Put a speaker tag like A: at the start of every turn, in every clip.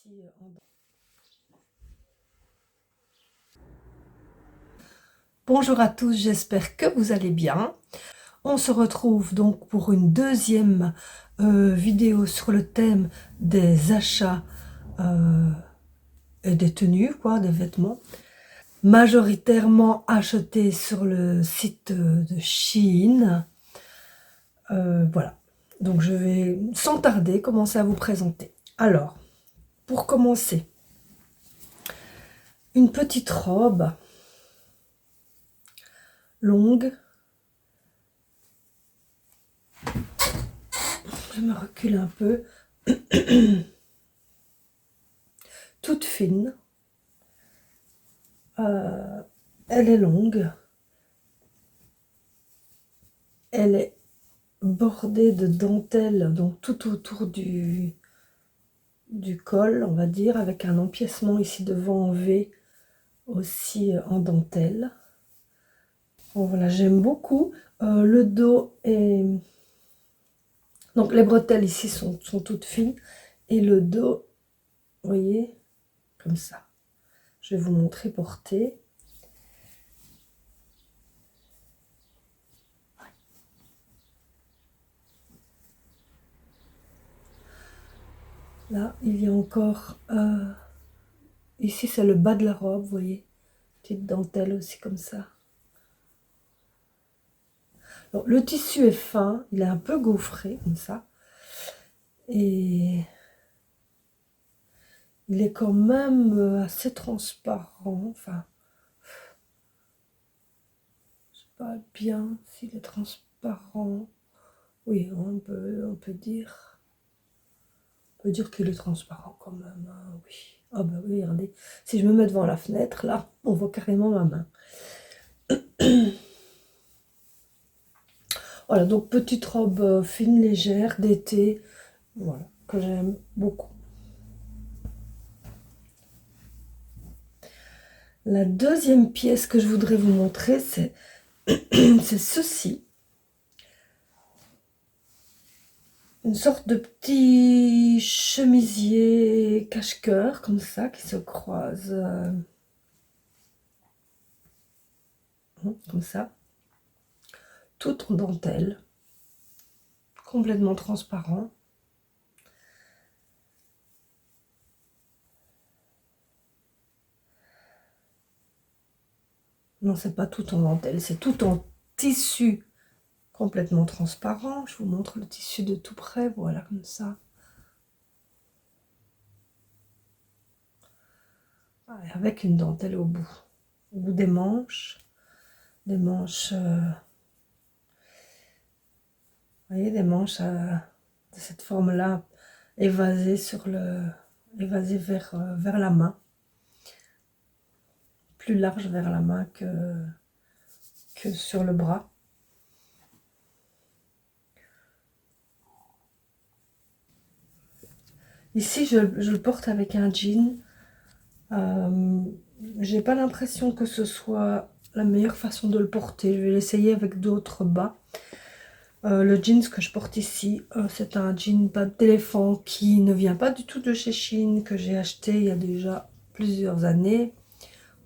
A: aussi en... Bonjour à tous, j'espère que vous allez bien. On se retrouve donc pour une deuxième vidéo sur le thème des achats et des tenues, quoi, des vêtements, majoritairement achetés sur le site de Shein. Voilà, donc je vais sans tarder commencer à vous présenter. Alors, pour commencer, une petite robe longue. Je me recule un peu. Toute fine. Elle est longue. Elle est bordée de dentelle, donc tout autour du col, on va dire, avec un empiècement ici devant en V, aussi en dentelle. Bon, voilà, j'aime beaucoup. Le dos est... Donc les bretelles ici sont toutes fines. Et le dos, vous voyez, comme ça. Je vais vous montrer porter. Là, il y a encore... ici, c'est le bas de la robe, vous voyez. Petite dentelle aussi comme ça. Alors, le tissu est fin, il est un peu gaufré, comme ça. Et il est quand même assez transparent. Enfin, je sais pas bien s'il est transparent. Oui, on peut dire. On peut dire qu'il est transparent quand même, hein, oui. Ah bah oui, regardez. Si je me mets devant la fenêtre, là, on voit carrément ma main. Voilà, donc petite robe fine, légère, d'été, voilà, que j'aime beaucoup. La deuxième pièce que je voudrais vous montrer, c'est ceci. Une sorte de petit chemisier cache-cœur, comme ça, qui se croise. Comme ça. Tout en dentelle. Complètement transparent. Non, c'est pas tout en dentelle, c'est tout en tissu complètement transparent. Je vous montre le tissu de tout près, voilà, comme ça. Avec une dentelle au bout des manches. Des manches, vous voyez, des manches de cette forme-là, évasées évasées vers la main. Plus large vers la main que sur le bras. Ici, je le porte avec un jean. J'ai pas l'impression que ce soit la meilleure façon de le porter. Je vais l'essayer avec d'autres bas. Le jeans que je porte ici, c'est un jean pattes d'éléphant qui ne vient pas du tout de chez Shein, que j'ai acheté il y a déjà plusieurs années,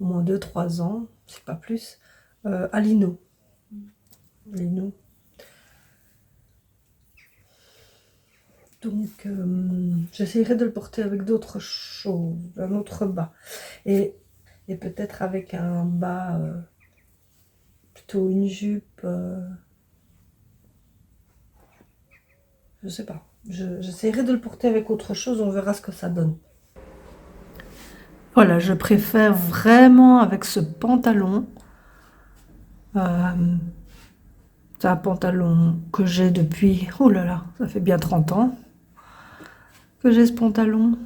A: au moins 2-3 ans, c'est pas plus, à Lino. Donc, j'essaierai de le porter avec d'autres choses, un autre bas. Et peut-être avec un bas, plutôt une jupe. Je sais pas. J'essaierai de le porter avec autre chose, on verra ce que ça donne. Voilà, je préfère vraiment avec ce pantalon. C'est un pantalon que j'ai depuis, oh là là, ça fait bien 30 ans que j'ai ce pantalon.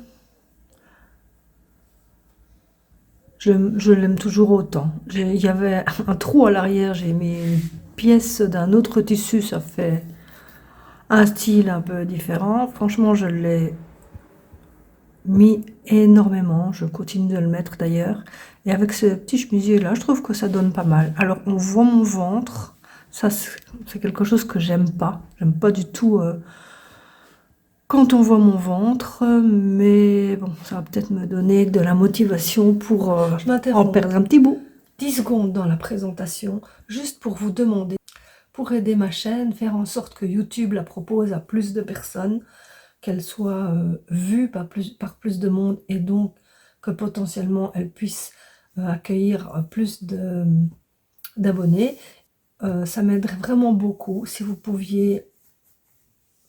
A: Je l'aime toujours autant. Il y avait un trou à l'arrière, j'ai mis une pièce d'un autre tissu, ça fait un style un peu différent. Franchement, je l'ai mis énormément, je continue de le mettre d'ailleurs. Et avec ce petit chemisier là, je trouve que ça donne pas mal. Alors, on voit mon ventre, ça c'est quelque chose que j'aime pas. J'aime pas du tout quand on voit mon ventre, mais bon, ça va peut-être me donner de la motivation pour en perdre un petit bout. 10 secondes dans la présentation, juste pour vous demander, pour aider ma chaîne, faire en sorte que YouTube la propose à plus de personnes, qu'elle soit vue par plus de monde, et donc que potentiellement elle puisse accueillir plus d'abonnés. Ça m'aiderait vraiment beaucoup si vous pouviez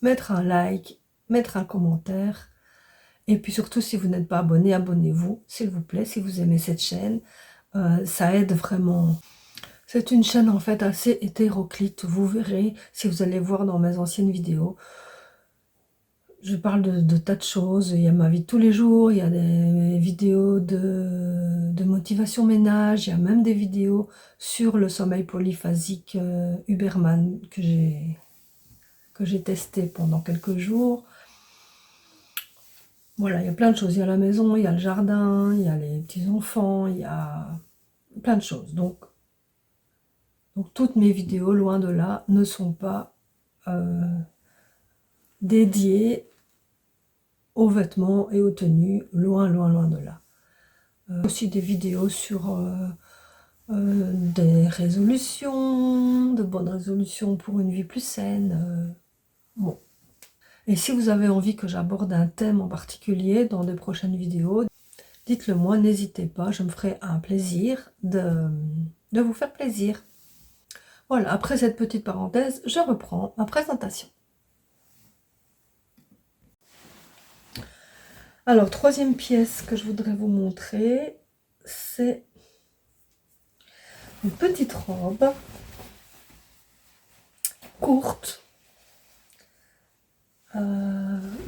A: mettre un like, mettre un commentaire, et puis surtout si vous n'êtes pas abonné, abonnez-vous s'il vous plaît si vous aimez cette chaîne. Ça aide vraiment. C'est une chaîne en fait assez hétéroclite, vous verrez si vous allez voir dans mes anciennes vidéos. Je parle de tas de choses, il y a ma vie de tous les jours, il y a des vidéos de motivation ménage, il y a même des vidéos sur le sommeil polyphasique Huberman que j'ai testé pendant quelques jours. Voilà, il y a plein de choses, il y a la maison, il y a le jardin, il y a les petits-enfants, il y a plein de choses. Donc toutes mes vidéos, loin de là, ne sont pas dédiées aux vêtements et aux tenues, loin de là. Aussi des vidéos sur des résolutions, de bonnes résolutions pour une vie plus saine. Bon. Et si vous avez envie que j'aborde un thème en particulier dans des prochaines vidéos, dites-le moi, n'hésitez pas, je me ferai un plaisir de vous faire plaisir. Voilà, après cette petite parenthèse, je reprends ma présentation. Alors, troisième pièce que je voudrais vous montrer, c'est une petite robe courte,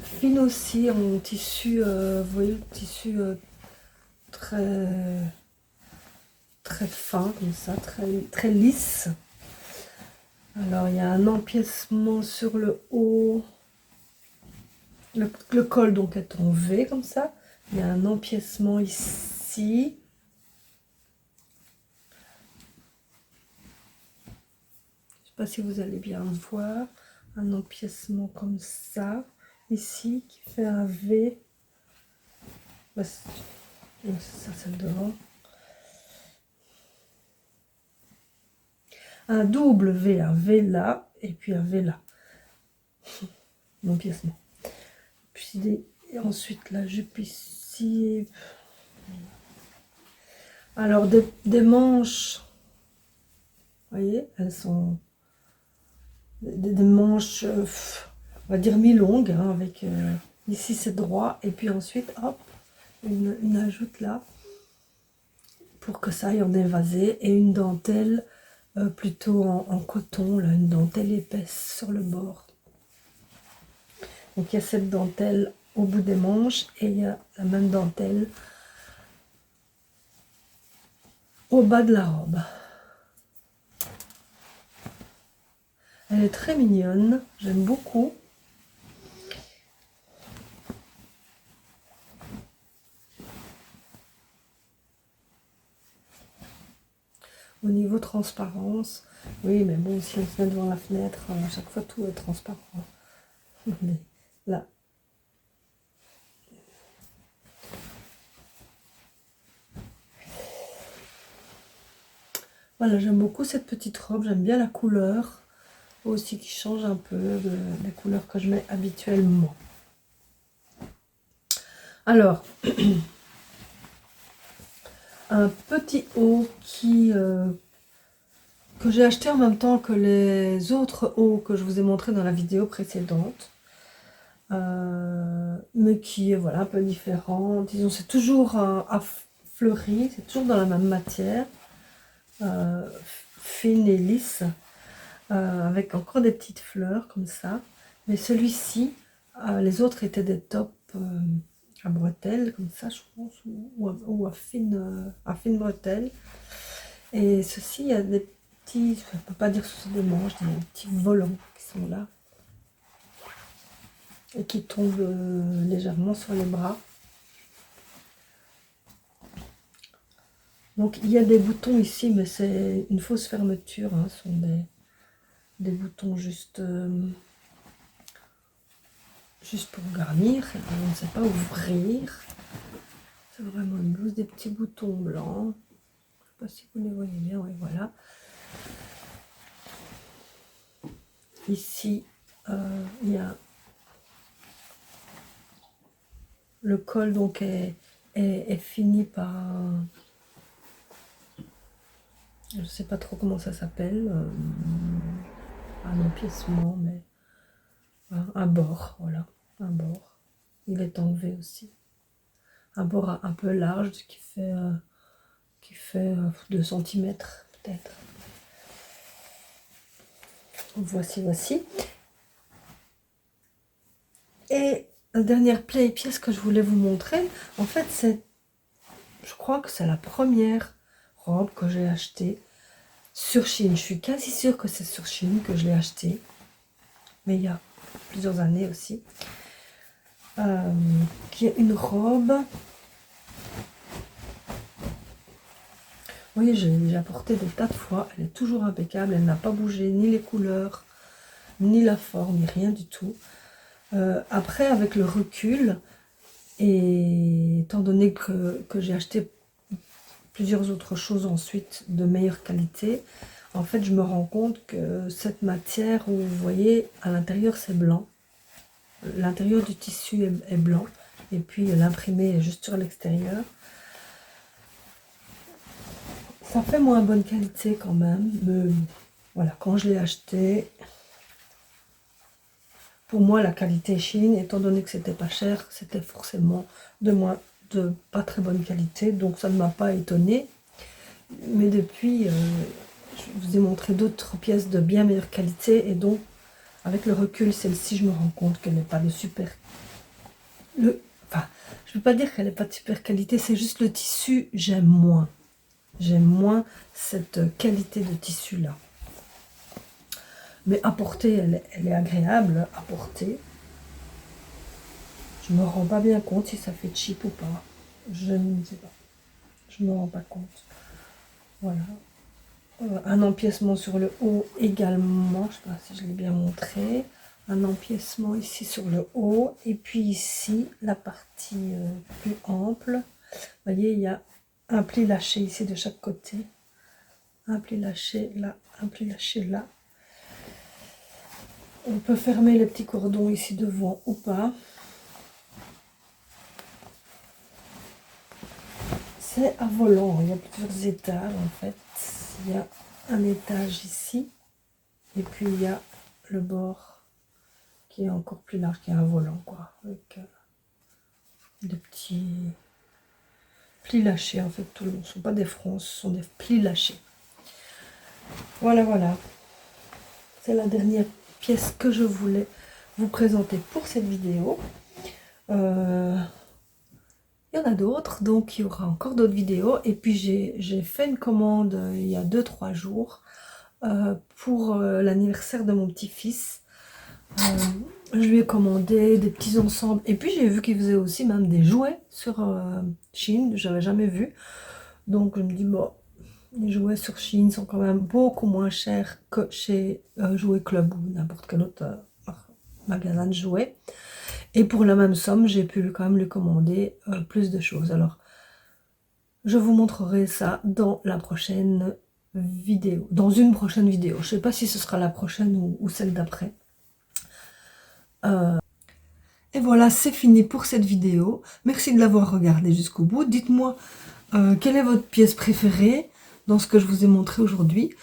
A: fine aussi, en tissu, vous voyez, le tissu très fin, comme ça, très lisse. Alors, il y a un empiècement sur le haut. Le col donc est en V comme ça. Il y a un empiècement ici. Je ne sais pas si vous allez bien voir. Un empiècement comme ça. Ici, qui fait un V. Ça, c'est le devant. Un double V, un V là, et puis un V là. L'empiècement. Puis et ensuite la jupe ici. Alors des manches, vous voyez, elles sont des manches, on va dire mi-longues, hein, avec ici c'est droit, et puis ensuite hop, une ajoute là, pour que ça aille en évasé, et une dentelle plutôt en coton, là, une dentelle épaisse sur le bord. Donc il y a cette dentelle au bout des manches, et il y a la même dentelle au bas de la robe. Elle est très mignonne, j'aime beaucoup. Au niveau transparence, oui, mais bon, si on se met devant la fenêtre, à chaque fois tout est transparent. Mais là. Voilà, j'aime beaucoup cette petite robe, j'aime bien la couleur, aussi qui change un peu des couleurs que je mets habituellement. Alors, un petit haut que j'ai acheté en même temps que les autres hauts que je vous ai montré dans la vidéo précédente, mais qui est voilà un peu différent. Disons, c'est toujours à fleuri, c'est toujours dans la même matière, fine et lisse, avec encore des petites fleurs comme ça. Mais celui-ci, les autres étaient des tops à bretelles comme ça, je pense, ou à fine bretelle. Et ceci, il y a des petits, je ne peux pas dire que ce sont des manches, des petits volants qui sont là et qui tombent légèrement sur les bras. Donc il y a des boutons ici, mais c'est une fausse fermeture, hein. Ce sont des boutons juste juste pour garnir, et on ne sait pas ouvrir. C'est vraiment une blouse, des petits boutons blancs. Je ne sais pas si vous les voyez bien, oui, voilà. Ici, il y a le col, donc est fini par je ne sais pas trop comment ça s'appelle, un empiècement, mais un bord, voilà, un bord. Il est enlevé aussi. Un bord un peu large qui fait 2 cm peut-être. Voici. Et la dernière pièce que je voulais vous montrer, en fait, je crois que c'est la première robe que j'ai achetée sur Shein. Je suis quasi sûre que c'est sur Shein que je l'ai achetée, mais il y a plusieurs années aussi. Qui est une robe. Vous voyez, je l'ai déjà portée des tas de fois. Elle est toujours impeccable. Elle n'a pas bougé, ni les couleurs, ni la forme, ni rien du tout. Après, avec le recul, et étant donné que j'ai acheté plusieurs autres choses ensuite de meilleure qualité, en fait, je me rends compte que cette matière, où vous voyez, à l'intérieur, c'est blanc. L'intérieur du tissu est blanc. Et puis, l'imprimé est juste sur l'extérieur. Ça fait moins bonne qualité quand même. Mais voilà, quand je l'ai acheté, pour moi, la qualité Shein, étant donné que c'était pas cher, c'était forcément de pas très bonne qualité. Donc, ça ne m'a pas étonnée. Mais depuis, je vous ai montré d'autres pièces de bien meilleure qualité. Et donc, avec le recul, celle-ci, je me rends compte qu'elle n'est pas de super... Enfin, je ne veux pas dire qu'elle n'est pas de super qualité, c'est juste le tissu, j'aime moins. J'aime moins cette qualité de tissu-là. Mais à porter, elle est agréable à porter. Je ne me rends pas bien compte si ça fait cheap ou pas. Je ne sais pas. Je ne me rends pas compte. Voilà. Un empiècement sur le haut également. Je ne sais pas si je l'ai bien montré. Un empiècement ici sur le haut. Et puis ici, la partie plus ample. Vous voyez, il y a un pli lâché ici de chaque côté. Un pli lâché là, un pli lâché là. On peut fermer les petits cordons ici devant ou pas. C'est à volant, il y a plusieurs étages en fait. Il y a un étage ici. Et puis il y a le bord qui est encore plus large, qui est un volant quoi. Avec des petits plis lâchés en fait tout le long. Ce ne sont pas des fronces, ce sont des plis lâchés. Voilà. C'est la dernière pièce que je voulais vous présenter pour cette vidéo. Il y en a d'autres, donc il y aura encore d'autres vidéos. Et puis j'ai fait une commande il y a 2-3 jours pour l'anniversaire de mon petit-fils. Je lui ai commandé des petits ensembles. Et puis j'ai vu qu'il faisait aussi même des jouets sur Shein, je n'avais jamais vu. Donc je me dis, bon, les jouets sur Shein sont quand même beaucoup moins chers que chez Jouet Club ou n'importe quel autre magasin de jouets. Et pour la même somme, j'ai pu quand même lui commander plus de choses. Alors, je vous montrerai ça dans la prochaine vidéo. Dans une prochaine vidéo. Je ne sais pas si ce sera la prochaine ou celle d'après. Et voilà, c'est fini pour cette vidéo. Merci de l'avoir regardé jusqu'au bout. Dites-moi quelle est votre pièce préférée dans ce que je vous ai montré aujourd'hui.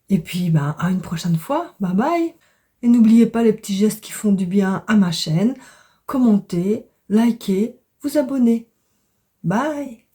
A: Et puis, à une prochaine fois. Bye bye. Et n'oubliez pas les petits gestes qui font du bien à ma chaîne. Commentez, likez, vous abonnez. Bye.